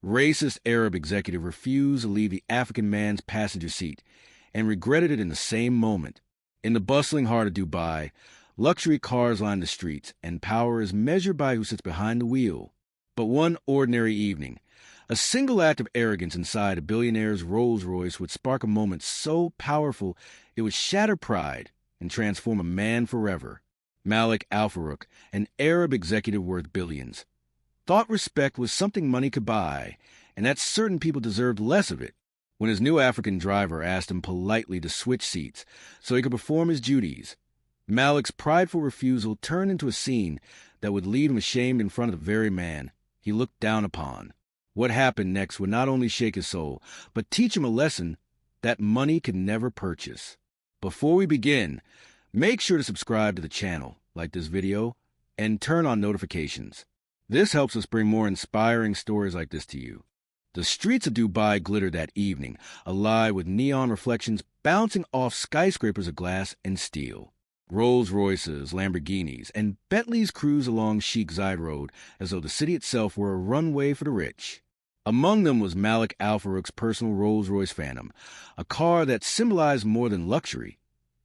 Racist Arab executive refused to leave the African man's passenger seat and regretted it in the same moment. In the bustling heart of Dubai, luxury cars line the streets, and power is measured by who sits behind the wheel. But one ordinary evening, a single act of arrogance inside a billionaire's Rolls-Royce would spark a moment so powerful it would shatter pride and transform a man forever. Malik Al-Farouq, an Arab executive worth billions, thought respect was something money could buy, and that certain people deserved less of it. When his new African driver asked him politely to switch seats so he could perform his duties, Malik's prideful refusal turned into a scene that would leave him ashamed in front of the very man he looked down upon. What happened next would not only shake his soul, but teach him a lesson that money could never purchase. Before we begin, make sure to subscribe to the channel, like this video, and turn on notifications. This helps us bring more inspiring stories like this to you. The streets of Dubai glittered that evening, alive with neon reflections bouncing off skyscrapers of glass and steel. Rolls-Royces, Lamborghinis, and Bentleys cruised along Sheikh Zayed Road as though the city itself were a runway for the rich. Among them was Malik Al-Farouq's personal Rolls-Royce Phantom, a car that symbolized more than luxury.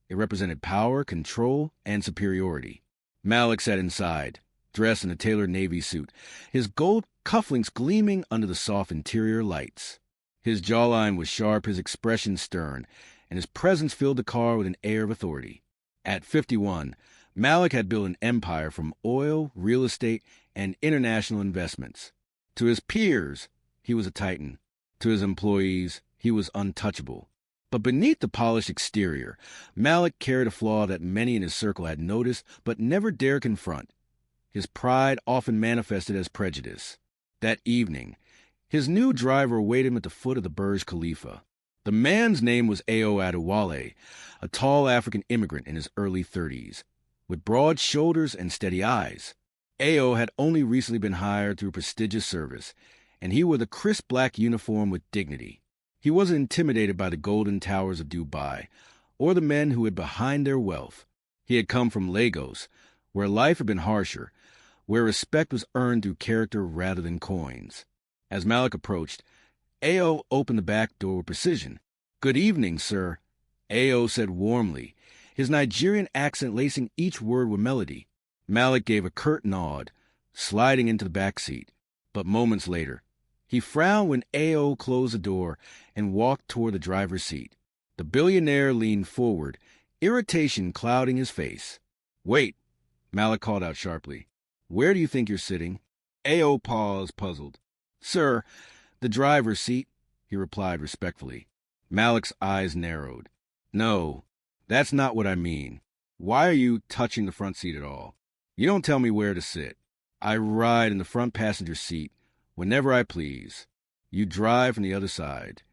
It represented power, control, and superiority. Malik sat inside, dressed in a tailored navy suit, his gold cufflinks gleaming under the soft interior lights. His jawline was sharp, his expression stern, and his presence filled the car with an air of authority. At 51, Malik had built an empire from oil, real estate, and international investments. To his peers, he was a titan. To his employees, he was untouchable. But beneath the polished exterior, Malik carried a flaw that many in his circle had noticed but never dared confront. His pride often manifested as prejudice. That evening, his new driver awaited him at the foot of the Burj Khalifa. The man's name was Ao Adewale, a tall African immigrant in his early 30s, with broad shoulders and steady eyes. Ao had only recently been hired through prestigious service, and he wore the crisp black uniform with dignity. He wasn't intimidated by the golden towers of Dubai or the men who hid behind their wealth. He had come from Lagos, where life had been harsher, where respect was earned through character rather than coins. As Malik approached, Ao opened the back door with precision. "Good evening, sir," Ao said warmly, his Nigerian accent lacing each word with melody. Malik gave a curt nod, sliding into the back seat. But moments later, he frowned when Ao closed the door and walked toward the driver's seat. The billionaire leaned forward, irritation clouding his face. "Wait," Malik called out sharply. "Where do you think you're sitting?" Ao paused, puzzled. "Sir, the driver's seat," he replied respectfully. Malik's eyes narrowed. "No, that's not what I mean. Why are you touching the front seat at all? You don't tell me where to sit. I ride in the front passenger seat whenever I please. You drive from the other side."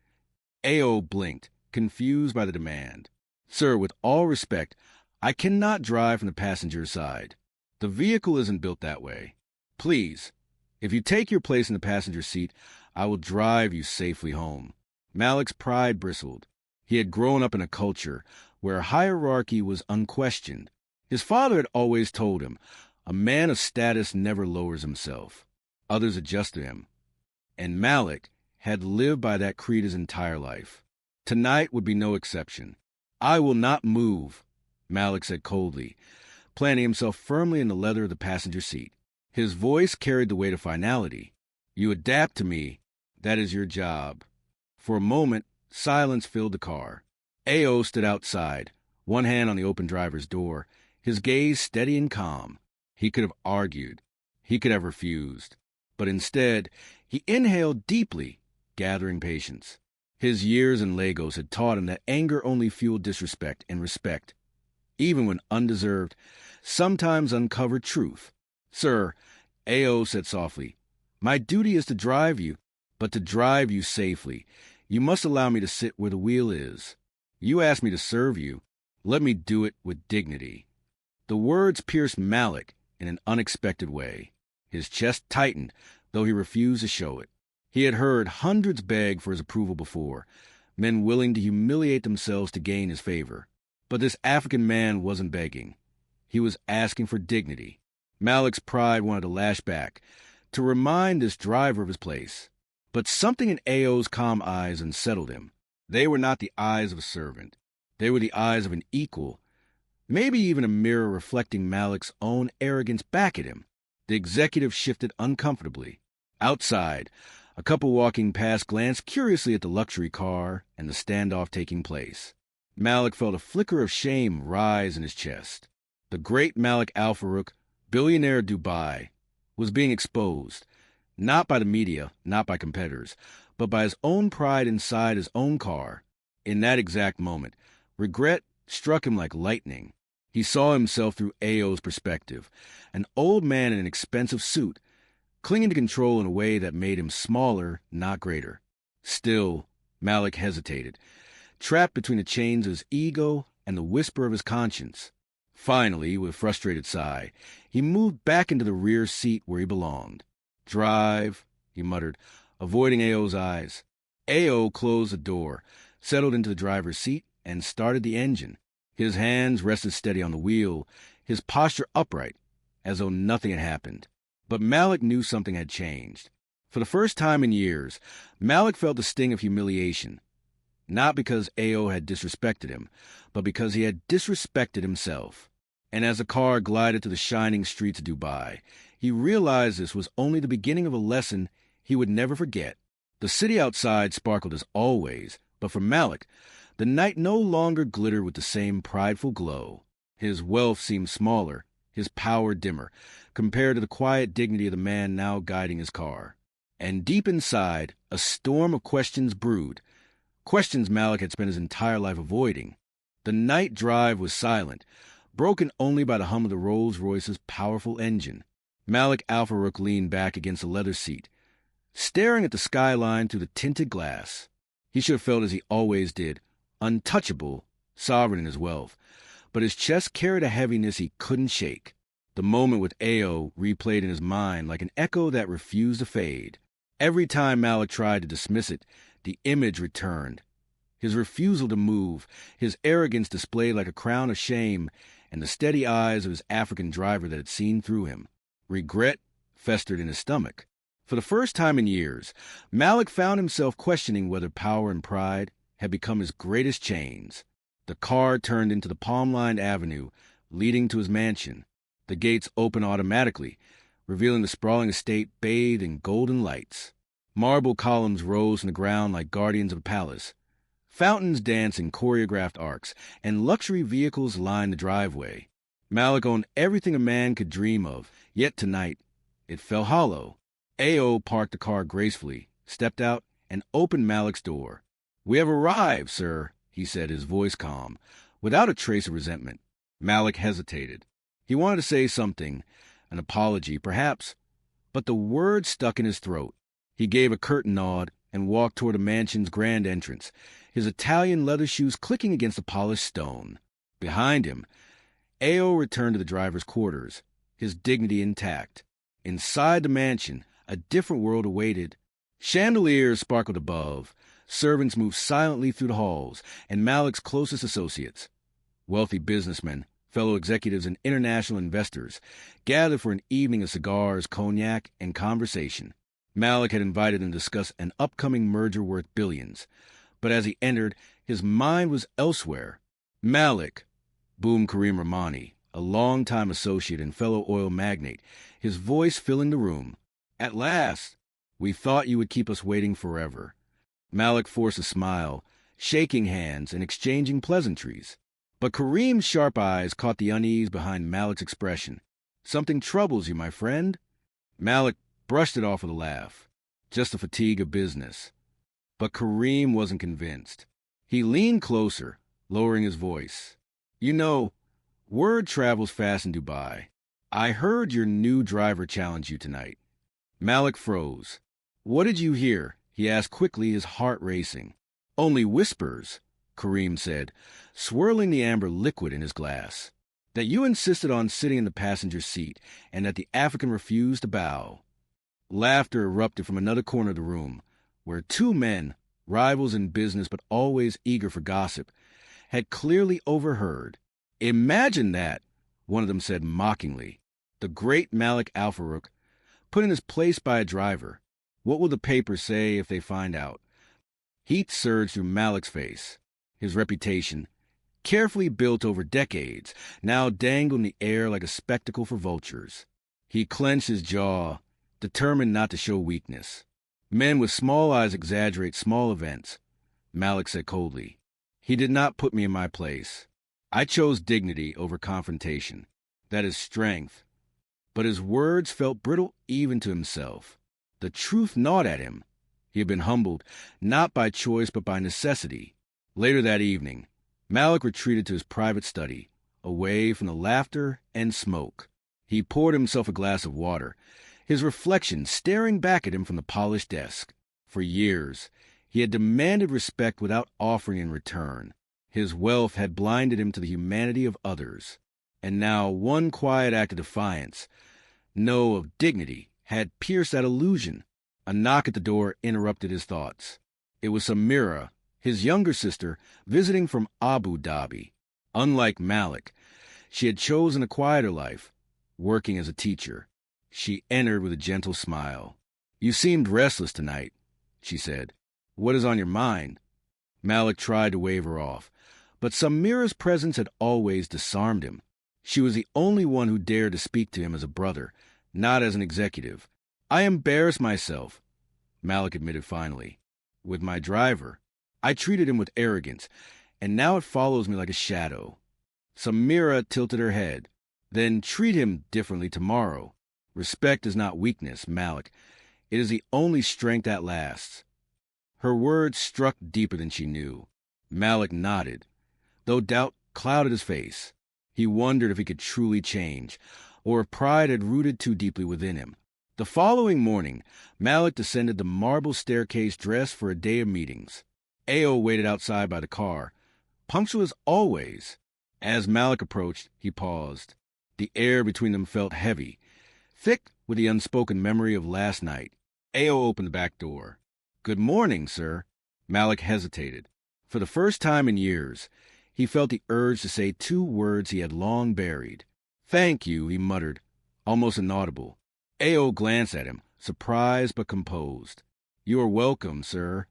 Ao blinked, confused by the demand. "Sir, with all respect, I cannot drive from the passenger side. The vehicle isn't built that way. Please, if you take your place in the passenger seat, I will drive you safely home." Malik's pride bristled. He had grown up in a culture where hierarchy was unquestioned. His father had always told him, a man of status never lowers himself. Others adjust to him. And Malik had lived by that creed his entire life. Tonight would be no exception. "I will not move," Malik said coldly, planting himself firmly in the leather of the passenger seat. His voice carried the weight of finality. "You adapt to me. That is your job." For a moment, silence filled the car. Ao stood outside, one hand on the open driver's door, his gaze steady and calm. He could have argued. He could have refused. But instead, he inhaled deeply, gathering patience. His years in Lagos had taught him that anger only fueled disrespect, and respect, even when undeserved, sometimes uncovered truth. "Sir," Ao said softly, "my duty is to drive you, but to drive you safely. You must allow me to sit where the wheel is. You asked me to serve you. Let me do it with dignity." The words pierced Malik in an unexpected way. His chest tightened, though he refused to show it. He had heard hundreds beg for his approval before, men willing to humiliate themselves to gain his favor. But this African man wasn't begging. He was asking for dignity. Malik's pride wanted to lash back, to remind this driver of his place. But something in Ao's calm eyes unsettled him. They were not the eyes of a servant. They were the eyes of an equal, maybe even a mirror reflecting Malik's own arrogance back at him. The executive shifted uncomfortably. Outside, a couple walking past glanced curiously at the luxury car and the standoff taking place. Malik felt a flicker of shame rise in his chest. The great Malik Al-Farouq, billionaire of Dubai, was being exposed, not by the media, not by competitors, but by his own pride inside his own car. In that exact moment, regret struck him like lightning. He saw himself through Ao's perspective, an old man in an expensive suit, clinging to control in a way that made him smaller, not greater. Still, Malik hesitated, trapped between the chains of his ego and the whisper of his conscience. Finally, with a frustrated sigh, he moved back into the rear seat where he belonged. "Drive," he muttered, avoiding Ao's eyes. Ao closed the door, settled into the driver's seat, and started the engine. His hands rested steady on the wheel, his posture upright, as though nothing had happened. But Malik knew something had changed. For the first time in years, Malik felt the sting of humiliation. Not because Ao had disrespected him, but because he had disrespected himself. And as the car glided to the shining streets of Dubai, he realized this was only the beginning of a lesson he would never forget. The city outside sparkled as always, but for Malik, the night no longer glittered with the same prideful glow. His wealth seemed smaller, his power dimmer, compared to the quiet dignity of the man now guiding his car. And deep inside, a storm of questions brewed, questions Malik had spent his entire life avoiding. The night drive was silent, broken only by the hum of the Rolls-Royce's powerful engine. Malik Al-Farouq leaned back against the leather seat, staring at the skyline through the tinted glass. He should have felt as he always did, untouchable, sovereign in his wealth, but his chest carried a heaviness he couldn't shake. The moment with Ao replayed in his mind like an echo that refused to fade. Every time Malik tried to dismiss it, the image returned. His refusal to move, his arrogance displayed like a crown of shame, and the steady eyes of his African driver that had seen through him. Regret festered in his stomach. For the first time in years, Malik found himself questioning whether power and pride had become his greatest chains. The car turned into the palm-lined avenue leading to his mansion. The gates opened automatically, revealing the sprawling estate bathed in golden lights. Marble columns rose from the ground like guardians of a palace. Fountains danced in choreographed arcs, and luxury vehicles lined the driveway. Malik owned everything a man could dream of, yet tonight it felt hollow. Ao parked the car gracefully, stepped out, and opened Malik's door. "We have arrived, sir," he said, his voice calm, without a trace of resentment. Malik hesitated. He wanted to say something, an apology, perhaps, but the words stuck in his throat. He gave a curt nod and walked toward the mansion's grand entrance, his Italian leather shoes clicking against the polished stone. Behind him, Ao returned to the driver's quarters, his dignity intact. Inside the mansion, a different world awaited. Chandeliers sparkled above, servants moved silently through the halls, and Malik's closest associates, wealthy businessmen, fellow executives, and international investors, gathered for an evening of cigars, cognac, and conversation. Malik had invited them to discuss an upcoming merger worth billions, but as he entered, his mind was elsewhere. "Malik," boomed Karim Rahmani, a longtime associate and fellow oil magnate, his voice filling the room. "At last! We thought you would keep us waiting forever." Malik forced a smile, shaking hands and exchanging pleasantries. But Karim's sharp eyes caught the unease behind Malik's expression. "Something troubles you, my friend?" Malik brushed it off with a laugh. "Just the fatigue of business." But Karim wasn't convinced. He leaned closer, lowering his voice. "You know, word travels fast in Dubai. I heard your new driver challenge you tonight." Malik froze. "What did you hear?" he asked quickly, his heart racing. "Only whispers," Karim said, swirling the amber liquid in his glass. "That you insisted on sitting in the passenger seat, and that the African refused to bow." Laughter erupted from another corner of the room, where two men, rivals in business but always eager for gossip, had clearly overheard. "Imagine that," one of them said mockingly. The great Malik Al-Farouq, put in his place by a driver, What will the papers say if they find out? Heat surged through Malik's face. His reputation, carefully built over decades, now dangled in the air like a spectacle for vultures. He clenched his jaw, determined not to show weakness. Men with small eyes exaggerate small events, Malik said coldly. He did not put me in my place. I chose dignity over confrontation. That is strength. But his words felt brittle even to himself. The truth gnawed at him. He had been humbled, not by choice but by necessity. Later that evening, Malik retreated to his private study, away from the laughter and smoke. He poured himself a glass of water, his reflection staring back at him from the polished desk. For years, he had demanded respect without offering in return. His wealth had blinded him to the humanity of others. And now one quiet act of defiance, no, of dignity, had pierced that illusion. A knock at the door interrupted his thoughts. It was Samira, his younger sister, visiting from Abu Dhabi. Unlike Malik, she had chosen a quieter life, working as a teacher. She entered with a gentle smile. "You seemed restless tonight," she said. "What is on your mind?" Malik tried to wave her off, but Samira's presence had always disarmed him. She was the only one who dared to speak to him as a brother, not as an executive. "I embarrassed myself," Malik admitted finally, "with my driver. I treated him with arrogance, and now it follows me like a shadow." Samira tilted her head. "Then treat him differently tomorrow. Respect is not weakness, Malik. It is the only strength that lasts." Her words struck deeper than she knew. Malik nodded, though doubt clouded his face. He wondered if he could truly change, or if pride had rooted too deeply within him. The following morning, Malik descended the marble staircase dressed for a day of meetings. Ao waited outside by the car, punctual as always. As Malik approached, he paused. The air between them felt heavy, thick with the unspoken memory of last night. Ao opened the back door. "Good morning, sir." Malik hesitated. For the first time in years, he felt the urge to say two words he had long buried. "Thank you," he muttered, almost inaudible. Ao glanced at him, surprised but composed. "You are welcome, sir."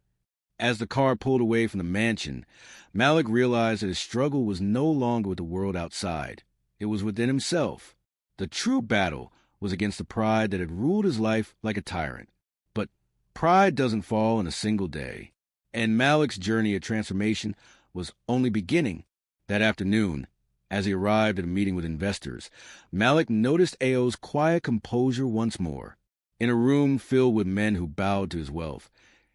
As the car pulled away from the mansion, Malik realized that his struggle was no longer with the world outside. It was within himself. The true battle was against the pride that had ruled his life like a tyrant. But pride doesn't fall in a single day. And Malik's journey of transformation was only beginning. That afternoon, as he arrived at a meeting with investors, Malik noticed Ao's quiet composure once more. In a room filled with men who bowed to his wealth,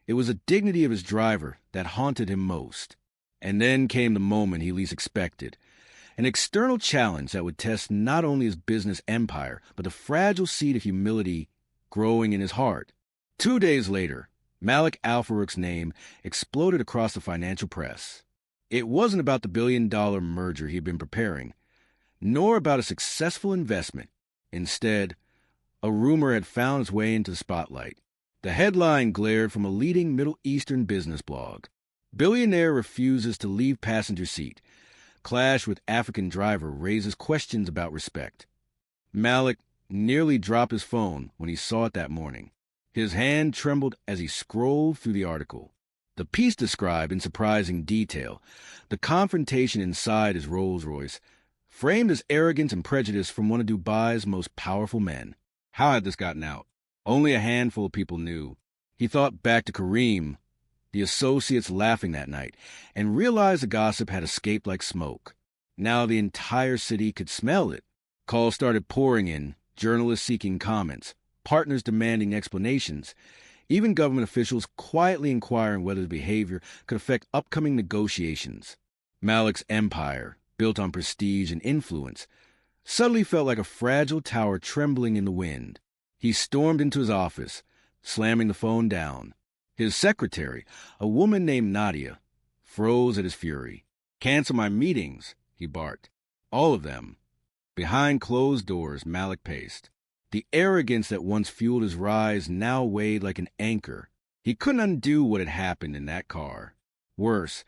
it was the dignity of his driver that haunted him most. And then came the moment he least expected, an external challenge that would test not only his business empire, but the fragile seed of humility growing in his heart. 2 days later, Malik Al-Farouk's name exploded across the financial press. It wasn't about the billion-dollar merger he'd been preparing, nor about a successful investment. Instead, a rumor had found its way into the spotlight. The headline glared from a leading Middle Eastern business blog. "Billionaire refuses to leave passenger seat. Clash with African driver raises questions about respect." Malik nearly dropped his phone when he saw it that morning. His hand trembled as he scrolled through the article. The piece described in surprising detail the confrontation inside his Rolls-Royce, framed as arrogance and prejudice from one of Dubai's most powerful men. How had this gotten out? Only a handful of people knew. He thought back to Kareem, the associates laughing that night, and realized the gossip had escaped like smoke. Now the entire city could smell it. Calls started pouring in, journalists seeking comments, partners demanding explanations, even government officials quietly inquiring whether his behavior could affect upcoming negotiations. Malik's empire, built on prestige and influence, suddenly felt like a fragile tower trembling in the wind. He stormed into his office, slamming the phone down. His secretary, a woman named Nadia, froze at his fury. "Cancel my meetings," he barked. "All of them." Behind closed doors, Malik paced. The arrogance that once fueled his rise now weighed like an anchor. He couldn't undo what had happened in that car. Worse,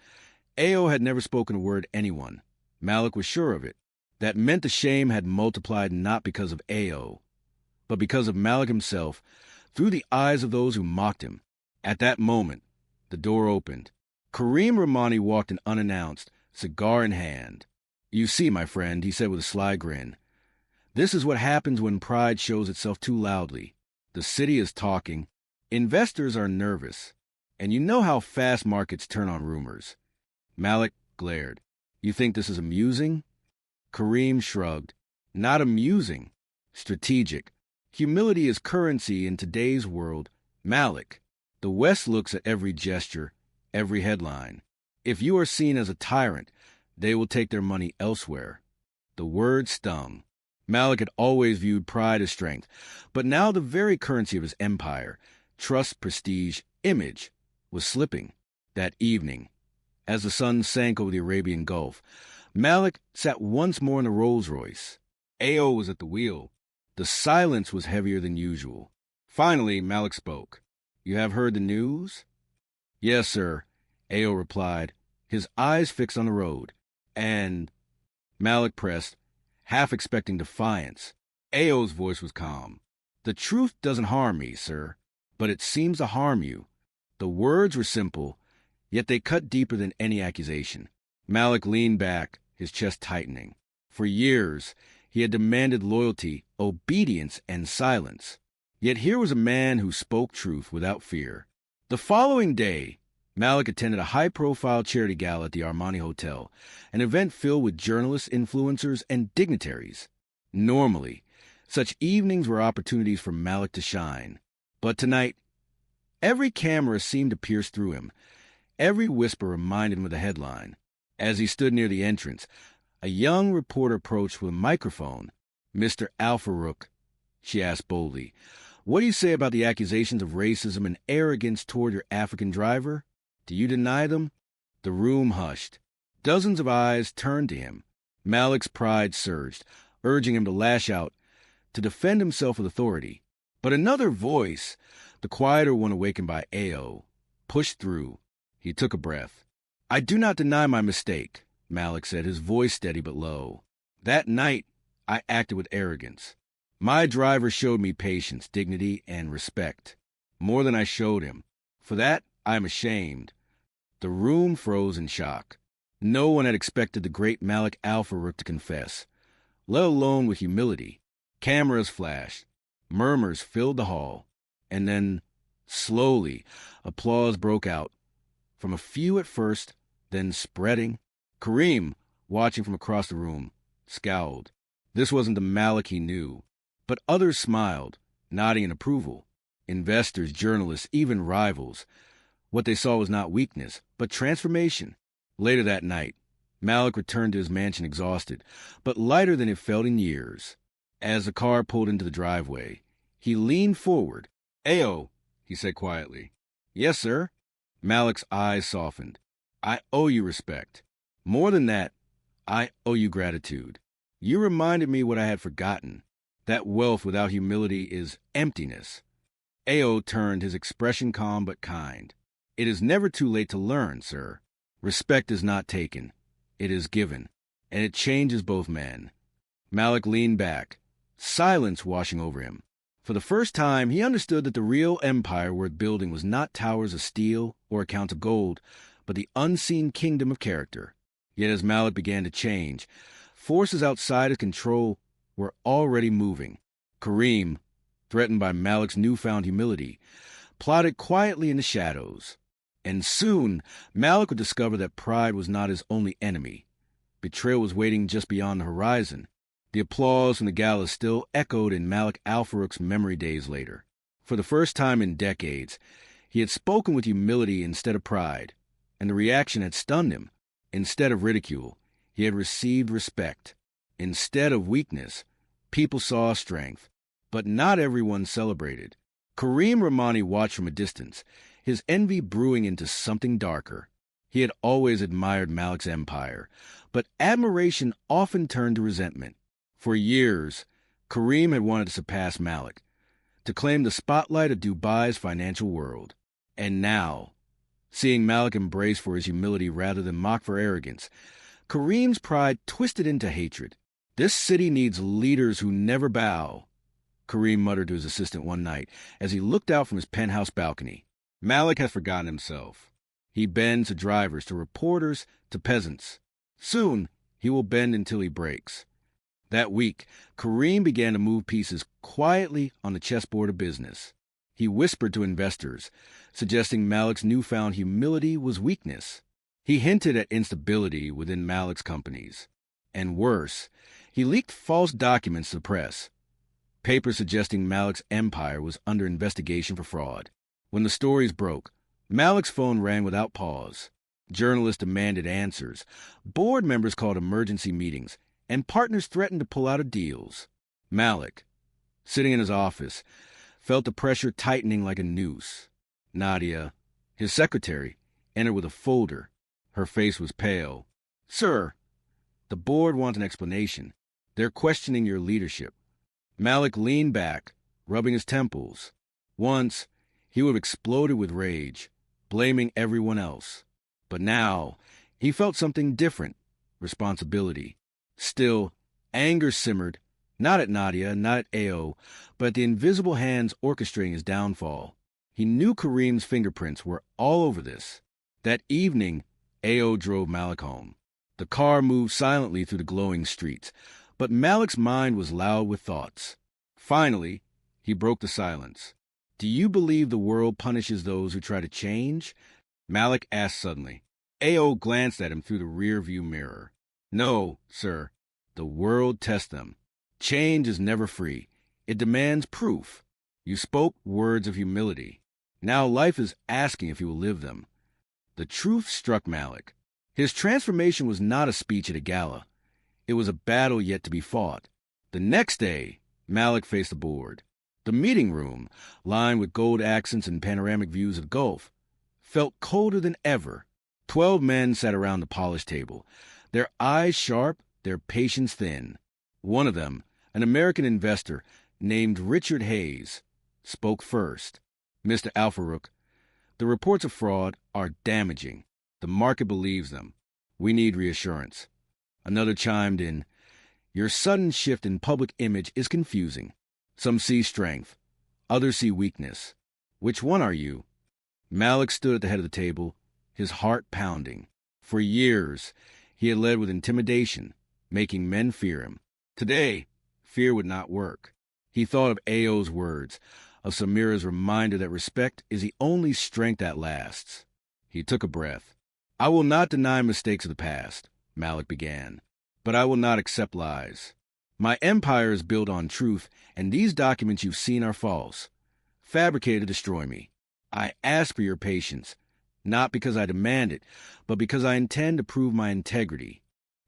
Ao had never spoken a word to anyone. Malik was sure of it. That meant the shame had multiplied not because of Ao, but because of Malik himself, through the eyes of those who mocked him. At that moment, the door opened. Kareem Rahmani walked in unannounced, cigar in hand. "You see, my friend," he said with a sly grin, "this is what happens when pride shows itself too loudly. The city is talking, investors are nervous, and you know how fast markets turn on rumors." Malik glared. "You think this is amusing?" Kareem shrugged. "Not amusing. Strategic. Humility is currency in today's world. Malik, the West looks at every gesture, every headline. If you are seen as a tyrant, they will take their money elsewhere." The word stung. Malik had always viewed pride as strength, but now the very currency of his empire, trust, prestige, image, was slipping. That evening, as the sun sank over the Arabian Gulf, Malik sat once more in the Rolls-Royce. Ao was at the wheel. The silence was heavier than usual. Finally, Malik spoke. "You have heard the news?" "Yes, sir," Ao replied, his eyes fixed on the road. "And—" Malik pressed, half expecting defiance. Ao's voice was calm. "The truth doesn't harm me, sir, but it seems to harm you." The words were simple, yet they cut deeper than any accusation. Malik leaned back, his chest tightening. For years, he had demanded loyalty, obedience, and silence. Yet here was a man who spoke truth without fear. The following day, Malik attended a high-profile charity gala at the Armani Hotel, an event filled with journalists, influencers, and dignitaries. Normally, such evenings were opportunities for Malik to shine. But tonight, every camera seemed to pierce through him. Every whisper reminded him of the headline. As he stood near the entrance, a young reporter approached with a microphone. "Mr. Al-Farouq," she asked boldly, "what do you say about the accusations of racism and arrogance toward your African driver? Do you deny them?" The room hushed. Dozens of eyes turned to him. Malik's pride surged, urging him to lash out, to defend himself with authority. But another voice, the quieter one awakened by Ao, pushed through. He took a breath. "I do not deny my mistake," Malik said, his voice steady but low. "That night, I acted with arrogance. My driver showed me patience, dignity, and respect. More than I showed him. For that, I am ashamed." The room froze in shock. No one had expected the great Malik Al-Farouq to confess, let alone with humility. Cameras flashed. Murmurs filled the hall. And then, slowly, applause broke out. From a few at first, then spreading. Kareem, watching from across the room, scowled. This wasn't the Malik he knew. But others smiled, nodding in approval. Investors, journalists, even rivals. What they saw was not weakness, but transformation. Later that night, Malik returned to his mansion exhausted, but lighter than it felt in years. As the car pulled into the driveway, he leaned forward. "Ao," he said quietly. "Yes, sir." Malik's eyes softened. "I owe you respect. More than that, I owe you gratitude. You reminded me what I had forgotten. That wealth without humility is emptiness." Ao turned, his expression calm but kind. "It is never too late to learn, sir. Respect is not taken. It is given. And it changes both men." Malik leaned back, silence washing over him. For the first time, he understood that the real empire worth building was not towers of steel or accounts of gold, but the unseen kingdom of character. Yet as Malik began to change, forces outside his control were already moving. Kareem, threatened by Malik's newfound humility, plotted quietly in the shadows. And soon, Malik would discover that pride was not his only enemy. Betrayal was waiting just beyond the horizon. The applause from the gala still echoed in Malik Al-Farouq's memory days later. For the first time in decades, he had spoken with humility instead of pride, and the reaction had stunned him. Instead of ridicule, he had received respect. Instead of weakness, people saw strength. But not everyone celebrated. Kareem Rahmani watched from a distance, his envy brewing into something darker. He had always admired Malik's empire, but admiration often turned to resentment. For years, Kareem had wanted to surpass Malik, to claim the spotlight of Dubai's financial world. And now, seeing Malik embraced for his humility rather than mocked for arrogance, Kareem's pride twisted into hatred. This city needs leaders who never bow, Kareem muttered to his assistant one night as he looked out from his penthouse balcony. Malik has forgotten himself. He bends to drivers, to reporters, to peasants. Soon, he will bend until he breaks. That week, Kareem began to move pieces quietly on the chessboard of business. He whispered to investors, suggesting Malik's newfound humility was weakness. He hinted at instability within Malik's companies. And worse, he leaked false documents to the press, papers suggesting Malik's empire was under investigation for fraud. When the stories broke, Malik's phone rang without pause. Journalists demanded answers. Board members called emergency meetings, and partners threatened to pull out of deals. Malik, sitting in his office, felt the pressure tightening like a noose. Nadia, his secretary, entered with a folder. Her face was pale. "Sir, the board wants an explanation. They're questioning your leadership." Malik leaned back, rubbing his temples. Once, he would have exploded with rage, blaming everyone else. But now, he felt something different, responsibility. Still, anger simmered, not at Nadia, not at Ao, but at the invisible hands orchestrating his downfall. He knew Kareem's fingerprints were all over this. That evening, Ao drove Malik home. The car moved silently through the glowing streets, but Malik's mind was loud with thoughts. Finally, he broke the silence. "Do you believe the world punishes those who try to change?" Malik asked suddenly. Ao glanced at him through the rear-view mirror. "No, sir. The world tests them. Change is never free. It demands proof. You spoke words of humility. Now life is asking if you will live them." The truth struck Malik. His transformation was not a speech at a gala. It was a battle yet to be fought. The next day, Malik faced the board. The meeting room, lined with gold accents and panoramic views of the Gulf, felt colder than ever. 12 men sat around the polished table, their eyes sharp, their patience thin. One of them, an American investor named Richard Hayes, spoke first. "Mr. Al-Farouk, the reports of fraud are damaging. The market believes them. We need reassurance." Another chimed in, "Your sudden shift in public image is confusing. Some see strength. Others see weakness. Which one are you?" Malik stood at the head of the table, his heart pounding. For years, he had led with intimidation, making men fear him. Today, fear would not work. He thought of Ao's words, of Samira's reminder that respect is the only strength that lasts. He took a breath. "I will not deny mistakes of the past," Malik began, "but I will not accept lies. My empire is built on truth, and these documents you've seen are false, fabricated to destroy me. I ask for your patience, not because I demand it, but because I intend to prove my integrity."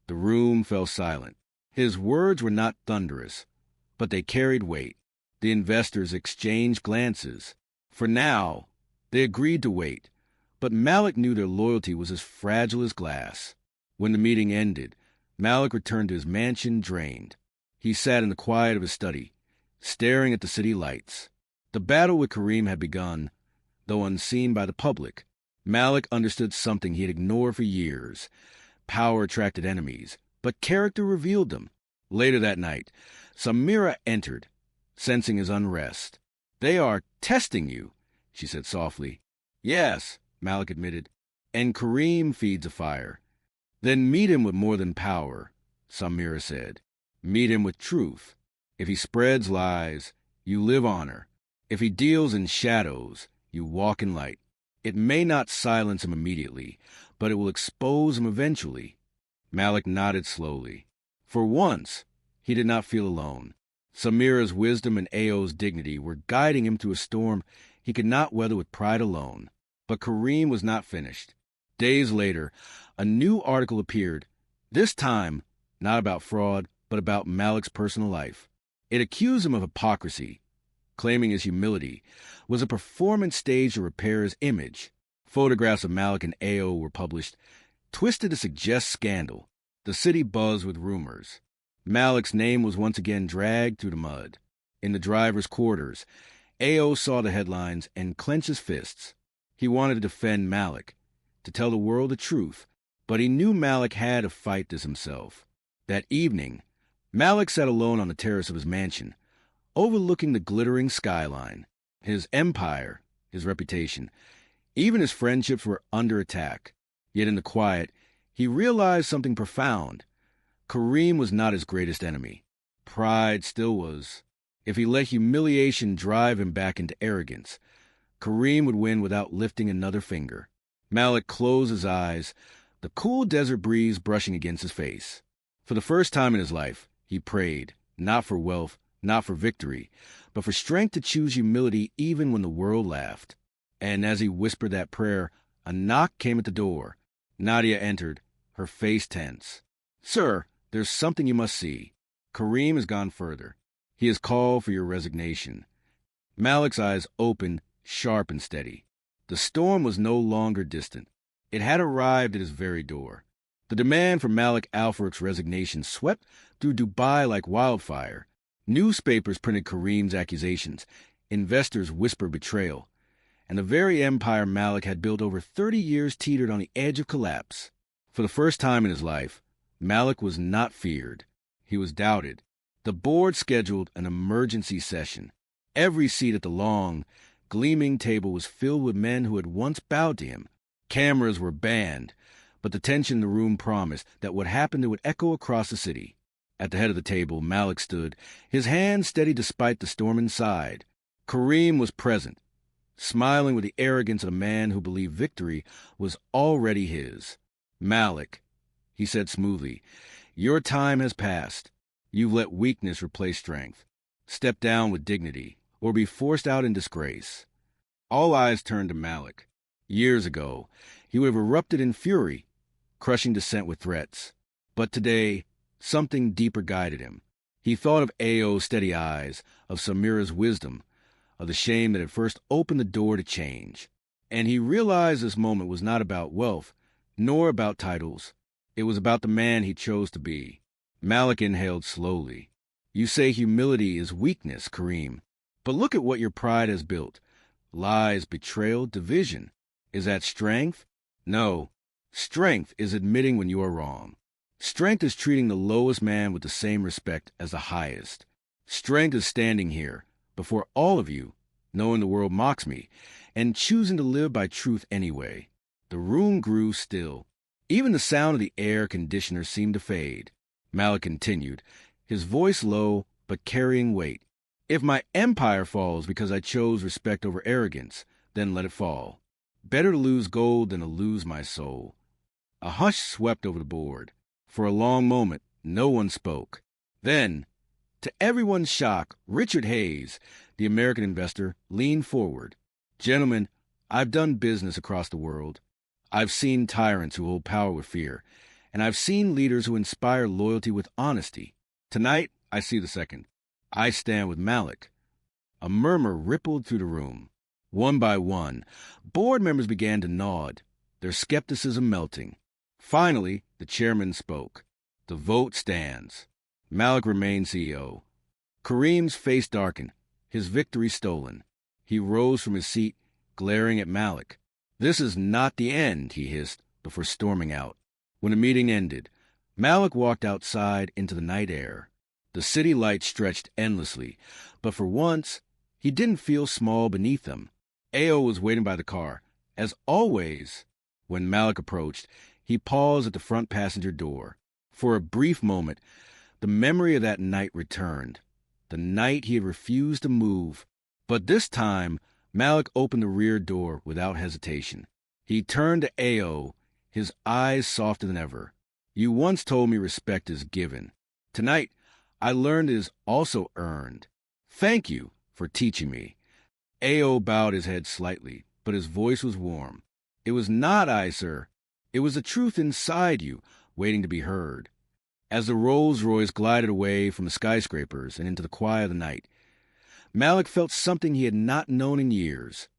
The room fell silent. His words were not thunderous, but they carried weight. The investors exchanged glances. For now, they agreed to wait, but Malik knew their loyalty was as fragile as glass. When the meeting ended, Malik returned to his mansion drained. He sat in the quiet of his study, staring at the city lights. The battle with Kareem had begun, though unseen by the public. Malik understood something he had ignored for years. Power attracted enemies, but character revealed them. Later that night, Samira entered, sensing his unrest. "They are testing you," she said softly. "Yes," Malik admitted, "and Kareem feeds a fire." "Then meet him with more than power," Samira said. "Meet him with truth. If he spreads lies, you live honor. If he deals in shadows, you walk in light. It may not silence him immediately, but it will expose him eventually." Malik nodded slowly. For once, he did not feel alone. Samira's wisdom and Ao's dignity were guiding him through a storm he could not weather with pride alone. But Kareem was not finished. Days later, a new article appeared, this time not about fraud, but about Malik's personal life. It accused him of hypocrisy, claiming his humility was a performance stage to repair his image. Photographs of Malik and Ao were published, twisted to suggest scandal. The city buzzed with rumors. Malik's name was once again dragged through the mud. In the driver's quarters, Ao saw the headlines and clenched his fists. He wanted to defend Malik, to tell the world the truth, but he knew Malik had to fight this himself. That evening, Malik sat alone on the terrace of his mansion, overlooking the glittering skyline. His empire, his reputation, even his friendships were under attack. Yet in the quiet, he realized something profound. Kareem was not his greatest enemy. Pride still was. If he let humiliation drive him back into arrogance, Kareem would win without lifting another finger. Malik closed his eyes, the cool desert breeze brushing against his face. For the first time in his life, he prayed, not for wealth, not for victory, but for strength to choose humility even when the world laughed. And as he whispered that prayer, a knock came at the door. Nadia entered, her face tense. "Sir, there's something you must see." Kareem has gone further. He has called for your resignation. Malik's eyes opened, sharp and steady. The storm was no longer distant. It had arrived at his very door. The demand for Malik Al-Farouq's resignation swept through Dubai like wildfire. Newspapers printed Kareem's accusations. Investors whispered betrayal. And the very empire Malik had built over 30 years teetered on the edge of collapse. For the first time in his life, Malik was not feared. He was doubted. The board scheduled an emergency session. Every seat at the long, gleaming table was filled with men who had once bowed to him. Cameras were banned, but the tension in the room promised that what happened would echo across the city. At the head of the table, Malik stood, his hands steady despite the storm inside. Kareem was present, smiling with the arrogance of a man who believed victory was already his. "Malik," he said smoothly, "your time has passed. You've let weakness replace strength. Step down with dignity, or be forced out in disgrace." All eyes turned to Malik. Years ago, he would have erupted in fury, crushing dissent with threats. But today, something deeper guided him. He thought of Ayo's steady eyes, of Samira's wisdom, of the shame that had first opened the door to change. And he realized this moment was not about wealth, nor about titles. It was about the man he chose to be. Malik inhaled slowly. "You say humility is weakness, Kareem. But look at what your pride has built. Lies, betrayal, division. Is that strength? No. Strength is admitting when you are wrong. Strength is treating the lowest man with the same respect as the highest. Strength is standing here, before all of you, knowing the world mocks me, and choosing to live by truth anyway." The room grew still. Even the sound of the air conditioner seemed to fade. Malik continued, his voice low but carrying weight. "If my empire falls because I chose respect over arrogance, then let it fall. Better to lose gold than to lose my soul." A hush swept over the board. For a long moment, no one spoke. Then, to everyone's shock, Richard Hayes, the American investor, leaned forward. "Gentlemen, I've done business across the world. I've seen tyrants who hold power with fear, and I've seen leaders who inspire loyalty with honesty. Tonight, I see the second. I stand with Malik." A murmur rippled through the room. One by one, board members began to nod, their skepticism melting. Finally, the chairman spoke. "The vote stands. Malik remains CEO." Kareem's face darkened, his victory stolen. He rose from his seat, glaring at Malik. "This is not the end," he hissed, before storming out. When the meeting ended, Malik walked outside into the night air. The city lights stretched endlessly, but for once, he didn't feel small beneath them. Ayo was waiting by the car. As always, when Malik approached, he paused at the front passenger door. For a brief moment, the memory of that night returned. The night he had refused to move. But this time, Malik opened the rear door without hesitation. He turned to Ayo, his eyes softer than ever. "You once told me respect is given. Tonight, I learned it is also earned. Thank you for teaching me." Ayo bowed his head slightly, but his voice was warm. "It was not I, sir. It was the truth inside you, waiting to be heard." As the Rolls-Royce glided away from the skyscrapers and into the quiet of the night, Malik felt something he had not known in years.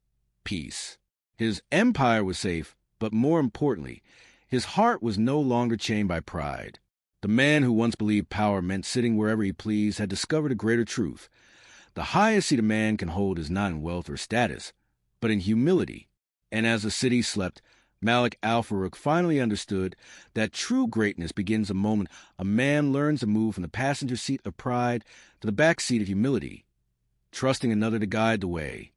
Peace. His empire was safe, but more importantly, his heart was no longer chained by pride. The man who once believed power meant sitting wherever he pleased had discovered a greater truth. The highest seat a man can hold is not in wealth or status, but in humility. And as the city slept, Malik Al-Farouq finally understood that true greatness begins the moment a man learns to move from the passenger seat of pride to the back seat of humility. trusting another to guide the way.